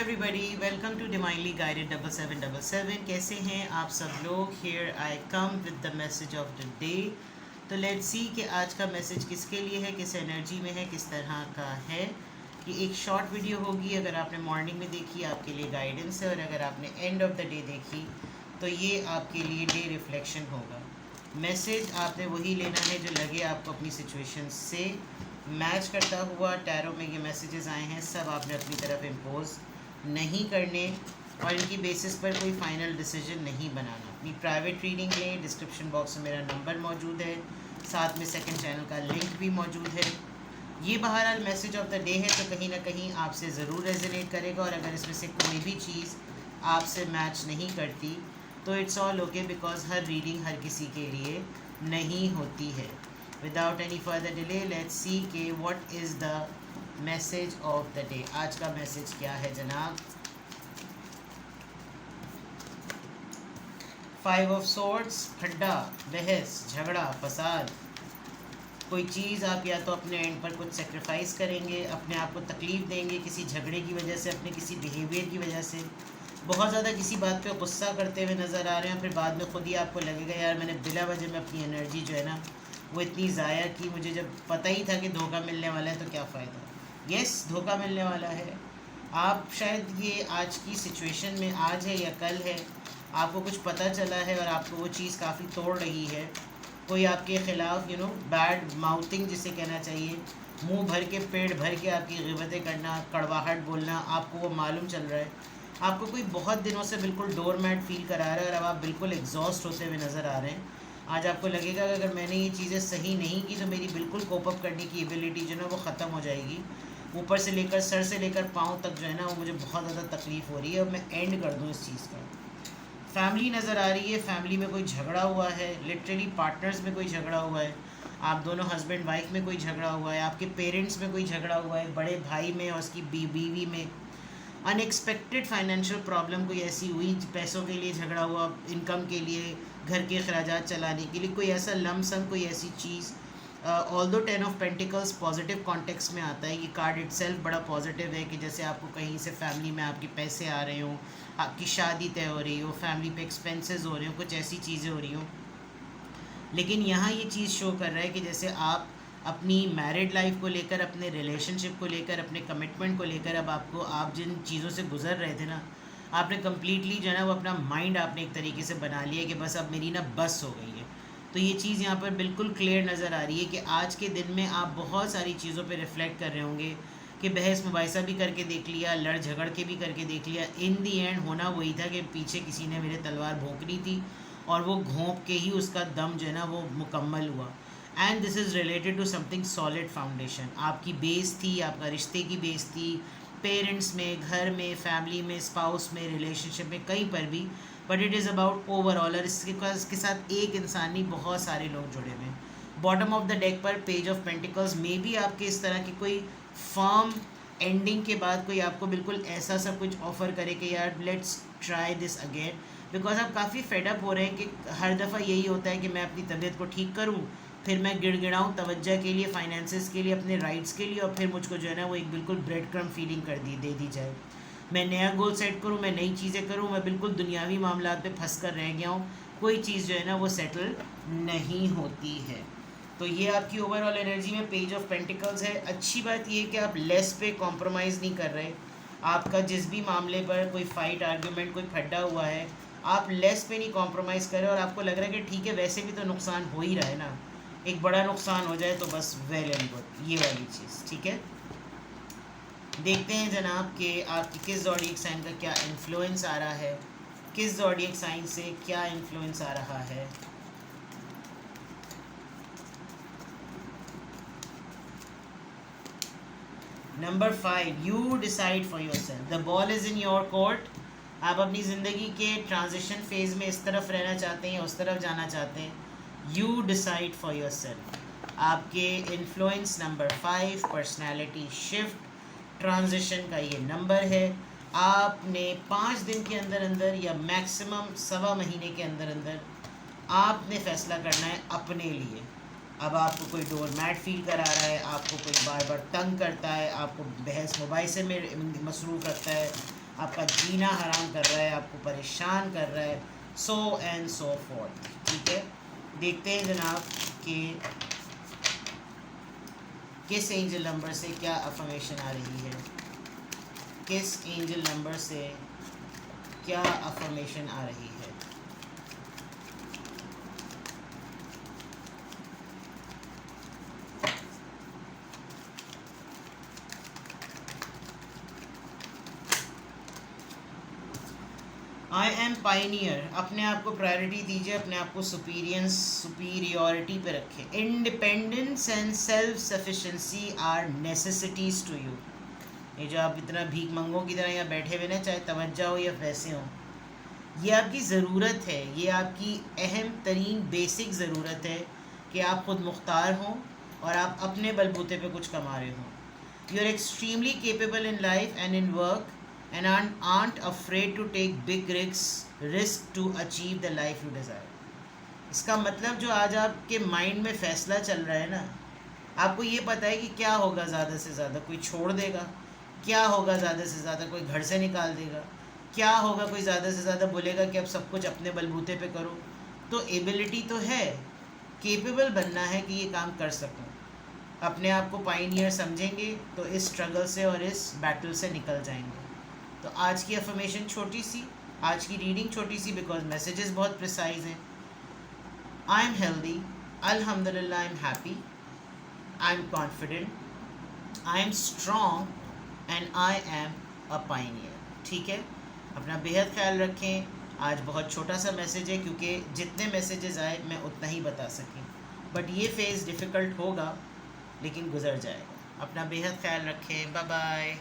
Everybody, welcome to divinely guided 7777। कैसे हैं आप सब लोग? Here I come with the message of the day. तो लेट्स सी कि आज का मैसेज किसके लिए है, किस एनर्जी में है, किस तरह का है। ये एक शॉर्ट वीडियो होगी। अगर आपने मॉर्निंग में देखी आपके लिए गाइडेंस है, और अगर आपने एंड ऑफ द डे देखी तो ये आपके लिए डे रिफ्लेक्शन होगा। मैसेज आपने वही लेना है जो लगे आपको अपनी सिचुएशन से मैच करता हुआ। टैरो में ये मैसेजेस आए हैं, सब आपने अपनी तरफ इम्पोज नहीं करने और इनकी बेसिस पर कोई फाइनल डिसीजन नहीं बनाना। अपनी प्राइवेट रीडिंग लें। डिस्क्रिप्शन बॉक्स में मेरा नंबर मौजूद है, साथ में सेकंड चैनल का लिंक भी मौजूद है। ये बहरहाल मैसेज ऑफ द डे है, तो कहीं ना कहीं आपसे ज़रूर रेजोनेट करेगा। और अगर इसमें से कोई भी चीज़ आपसे मैच नहीं करती तो इट्स ऑल ओके, बिकॉज हर रीडिंग हर किसी के लिए नहीं होती है। Without any further delay let's see के what is the message of the day. आज का मैसेज क्या है जनाब? 5 ऑफ सोर्ड्स, खड्डा, बहस, झगड़ा, फसाद। कोई चीज़ आप या तो अपने एंड पर कुछ सेक्रीफाइस करेंगे, अपने आप को तकलीफ़ देंगे किसी झगड़े की वजह से, अपने किसी बिहेवियर की वजह से। बहुत ज़्यादा किसी बात पे गुस्सा करते हुए नज़र आ रहे हैं, फिर बाद में खुद ही आपको लगेगा यार मैंने बिला वजह में अपनी एनर्जी जो है ना वो इतनी ज़ाया की, मुझे जब पता ही था कि धोखा मिलने वाला है तो क्या फ़ायदा। यस, धोखा मिलने वाला है। आप शायद ये आज की सिचुएशन में, आज है या कल है, आपको कुछ पता चला है और आपको वो चीज़ काफ़ी तोड़ रही है। कोई आपके ख़िलाफ़ बैड माउथिंग जिसे कहना चाहिए, मुंह भर के पेट भर के आपकी गिबतें करना, कड़वाहट बोलना, आपको वो मालूम चल रहा है। आपको कोई बहुत दिनों से बिल्कुल डोरमैट फील करा रहा है और अब आप बिल्कुल एग्जॉस्ट होते हुए नज़र आ रहे हैं। आज आपको लगेगा कि अगर मैंने ये चीज़ें सही नहीं की तो मेरी बिल्कुल कोप अप करने की एबिलिटी जो है ना वो ख़त्म हो जाएगी। ऊपर से लेकर सर से लेकर पाँव तक जो है ना वो मुझे बहुत ज़्यादा तकलीफ़ हो रही है। अब मैं एंड कर दूँ इस चीज़ का। फैमिली नज़र आ रही है, फैमिली में कोई झगड़ा हुआ है, लिटरली पार्टनर्स में कोई झगड़ा हुआ है, आप दोनों हस्बैंड वाइफ में कोई झगड़ा हुआ है, आपके पेरेंट्स में कोई झगड़ा हुआ है, बड़े भाई में और उसकी बीवी में। अनएक्सपेक्टेड फाइनेंशियल प्रॉब्लम कोई ऐसी हुई, पैसों के लिए झगड़ा हुआ, इनकम के लिए, घर के अखराजात चलाने के लिए, कोई ऐसा लमसम कोई ऐसी चीज़। Although 10 of pentacles positive context में आता है। ये कार्ड इटसेल्फ बड़ा पॉजिटिव है कि जैसे आपको कहीं से फैमिली में आपके पैसे आ रहे हों, आपकी शादी तय हो रही हो, फैमिली पे एक्सपेंसेस हो रहे हो, कुछ ऐसी चीज़ें हो रही हों। लेकिन यहाँ ये चीज़ शो कर रहा है कि जैसे आप अपनी मैरिड लाइफ को लेकर, अपने रिलेशनशिप को लेकर, अपने कमिटमेंट को लेकर, अब आपको, आप जिन चीज़ों से गुजर रहे थे ना, आपने कम्प्लीटली जो है ना वो अपना माइंड आपने एक तरीके से बना लिया कि बस अब मेरी ना बस हो गई है। तो ये चीज़ यहाँ पर बिल्कुल क्लियर नज़र आ रही है कि आज के दिन में आप बहुत सारी चीज़ों पे रिफ़्लेक्ट कर रहे होंगे कि बहस मुबाहिसा भी करके देख लिया, लड़ झगड़ के भी करके देख लिया। इन दी एंड होना वही था कि पीछे किसी ने मेरे तलवार भोंकनी थी और वो घोंप के ही उसका दम जो है ना वो मुकम्मल हुआ। And this is related to something solid foundation. आपकी बेस थी, आपका रिश्ते की बेस थी, पेरेंट्स में, घर में, फैमिली में, स्पाउस में, रिलेशनशिप में, कहीं पर भी। But it is about overall. और इसके साथ एक इंसान नहीं, बहुत सारे लोग जुड़े हुए हैं। बॉटम ऑफ द डेक पर पेज ऑफ पेंटिकल्स में भी आपके इस तरह की कोई फर्म एंडिंग के बाद कोई आपको बिल्कुल ऐसा सब कुछ ऑफ़र करे कि यार let's try this again. Because आप काफ़ी फेडअप हो रहे हैं कि हर दफ़ा यही होता है कि मैं अपनी तबीयत को ठीक करूँ, फिर मैं गिड़गिड़ाऊँ तवज्जो के लिए, फाइनेंसेस के लिए, अपने राइट्स के लिए, और फिर मुझको जो है ना वो एक बिल्कुल ब्रेड क्रम फीलिंग दे दी जाए। मैं नया गोल सेट करूँ, मैं नई चीज़ें करूँ, मैं बिल्कुल दुनियावी मामला पे फंस कर रह गया हूँ। कोई चीज़ जो है ना वो सेटल नहीं होती है। तो ये आपकी ओवरऑल एनर्जी में पेज ऑफ पेंटिकल्स है। अच्छी बात ये है कि आप लेस पे कॉम्प्रोमाइज़ नहीं कर रहे। आपका जिस भी मामले पर कोई फाइट, आर्ग्यूमेंट, कोई खड्डा हुआ है, आप लेस पे नहीं कॉम्प्रोमाइज़ कर रहे और आपको लग रहा है कि ठीक है वैसे भी तो नुकसान हो ही रहा है ना, एक बड़ा नुकसान हो जाए तो बस वेल एंड गुड, ये वाली चीज़। ठीक है, देखते हैं जनाब कि आपकी किस ज़ोडिएक साइन का क्या इन्फ्लुएंस आ रहा है, किस ज़ोडिएक साइन से क्या इन्फ्लुएंस आ रहा है। Number 5, you decide for your self, the ball is in your court. आप अपनी ज़िंदगी के ट्रांजिशन फेज़ में इस तरफ रहना चाहते हैं या उस तरफ जाना चाहते हैं। You decide for yourself. आपके influence number 5, personality shift, transition का ये नंबर है। आपने 5 दिन के अंदर अंदर या मैक्सिमम सवा महीने के अंदर अंदर आपने फ़ैसला करना है अपने लिए। अब आपको कोई डोर मैट फील करा रहा है, आपको कोई बार बार तंग करता है, आपको बहस मुबाहिसे में मसरूफ़ रखता है, आपका जीना हराम कर रहा है, आपको परेशान कर रहा है, सो एंड सो फॉर्थ। ठीक है, देखते हैं जनाब कि किस एंजल नंबर से क्या अफर्मेशन आ रही है, किस एंजल नंबर से क्या अफर्मेशन आ रही है। आई एम पाइनियर, अपने आप को प्रायोरिटी दीजिए, अपने आप को सुपीरियरिटी पे रखें। Independence and self sufficiency are necessities to you. ये जो आप इतना भीख मंगों की तरह यहाँ बैठे हुए ना, चाहे तवज्जो हो या पैसे हों, ये आपकी ज़रूरत है, ये आपकी अहम तरीन बेसिक ज़रूरत है कि आप खुद मुख्तार हों और आप अपने बलबूते पे कुछ कमा रहे हों। You are extremely capable in life and in work and aren't afraid to take big risk to achieve the life you desire। इसका मतलब जो आज आपके माइंड में फ़ैसला चल रहा है ना, आपको ये पता है कि क्या होगा, ज़्यादा से ज़्यादा कोई छोड़ देगा, क्या होगा ज़्यादा से ज़्यादा कोई घर से निकाल देगा, क्या होगा कोई ज़्यादा से ज़्यादा बोलेगा कि अब सब कुछ अपने बलबूते पे करो। तो एबिलिटी तो है, केपेबल बनना है कि ये काम कर सकूँ। अपने आप को पाइनियर समझेंगे तो इस स्ट्रगल से और इस बैटल से निकल जाएंगे। तो आज की अफर्मेशन छोटी सी, आज की रीडिंग छोटी सी, बिकॉज मैसेजेस बहुत प्रिसाइज हैं। आई एम हेल्दी, अल्हम्दुलिल्लाह, I am happy, I am confident, I am strong and I am a pioneer. ठीक है, अपना बेहद ख्याल रखें। आज बहुत छोटा सा मैसेज है क्योंकि जितने मैसेजेस आए मैं उतना ही बता सकी, बट ये फेज़ डिफ़िकल्ट होगा लेकिन गुजर जाएगा। अपना बेहद ख्याल रखें, बाय बाय।